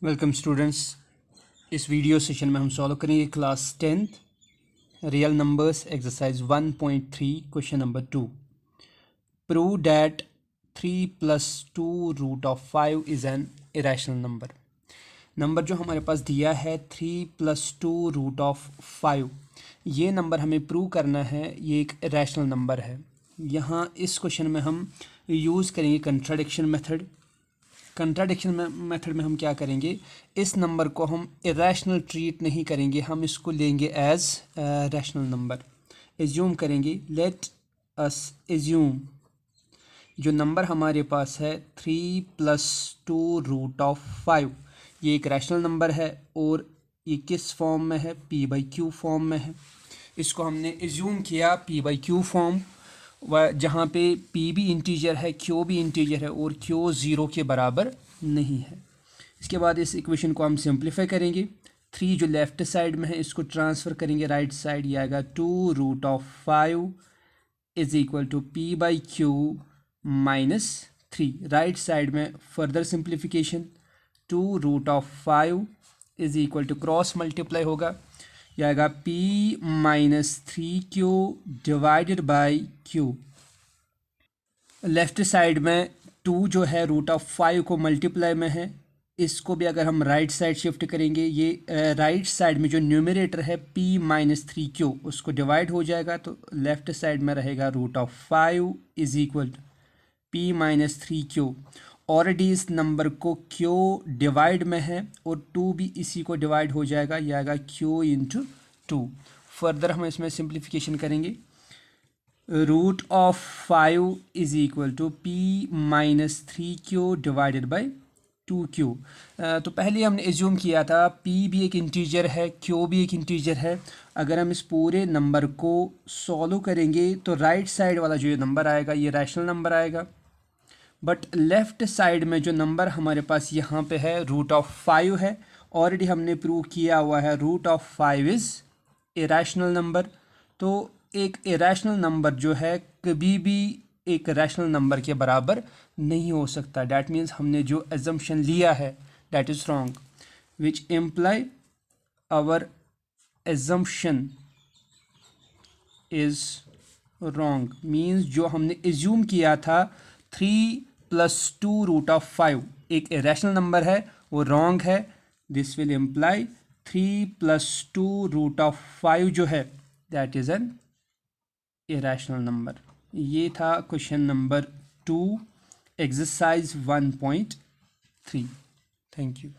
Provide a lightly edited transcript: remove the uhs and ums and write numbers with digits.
Welcome students. इस video session में हम सॉल्व करेंगे class 10th real numbers exercise 1.3 question number 2। Prove that 3 + 2 root of 5 is an irrational number. Number जो हमारे पास दिया है 3 + 2 रूट ऑफ 5, ये नंबर हमें प्रूव करना है, ये एक इरेशनल नंबर है। यहाँ इस क्वेश्चन में हम यूज़ करेंगे कंट्राडिक्शन मेथड। कंट्राडिक्शन मेथड में हम क्या करेंगे, इस नंबर को हम इरेशनल ट्रीट नहीं करेंगे, हम इसको लेंगे एज रैशनल नंबर। एज्यूम करेंगे, लेट अस एज्यूम जो नंबर हमारे पास है 3 + 2 रूट ऑफ 5, ये एक रैशनल नंबर है और ये किस फॉर्म में है, p/q फॉर्म में है। इसको हमने एज्यूम किया p/q फॉर्म, व जहाँ पे p भी इंटीजर है, q भी इंटीजर है और q 0 के बराबर नहीं है। इसके बाद इस इक्वेशन को हम सिंप्लीफाई करेंगे। 3 जो लेफ्ट साइड में है इसको ट्रांसफ़र करेंगे राइट साइड, ये आएगा 2 root of 5 is equal to p/q -3। Right side में further simplification, 2 root of 5 is equal to cross multiply होगा, यह आएगा p -3q divided by q। Left side में 2 जो है रूट ऑफ 5 को मल्टीप्लाई में है, इसको भी अगर हम राइट साइड शिफ्ट करेंगे, ये राइट साइड में जो न्यूमरेटर है p -3q उसको डिवाइड हो जाएगा, तो लेफ्ट साइड में रहेगा root of 5 is equal to p -3q। Already इस नंबर को q डिवाइड में है और 2 भी इसी को डिवाइड हो जाएगा, यह आएगा q × 2। फर्दर हम इसमें सिंप्लीफिकेशन करेंगे, root of 5 is equal to p -3q divided by 2q। तो पहले हमने एज्यूम किया था p भी एक इंटीजर है, q भी एक इंटीजर है। अगर हम इस पूरे नंबर को सॉल्व करेंगे तो राइट साइड वाला जो ये नंबर आएगा ये रैशनल नंबर आएगा, बट लेफ्ट साइड में जो नंबर हमारे पास यहाँ पे है रूट ऑफ 5 है। ऑलरेडी हमने प्रूव किया हुआ है root of 5 is irrational number. तो एक इरेशनल नंबर जो है कभी भी एक रैशनल नंबर के बराबर नहीं हो सकता। डैट मीन्स हमने जो एजम्पशन लिया है that is wrong, which imply our assumption is wrong. Means जो हमने एज्यूम किया था 3 + 2 रूट ऑफ 5 एक इरेशनल नंबर है, वो रॉन्ग है। This will imply 3 + 2 root of 5 जो है that is an irrational number. ये था question number 2 exercise 1.3। Thank you.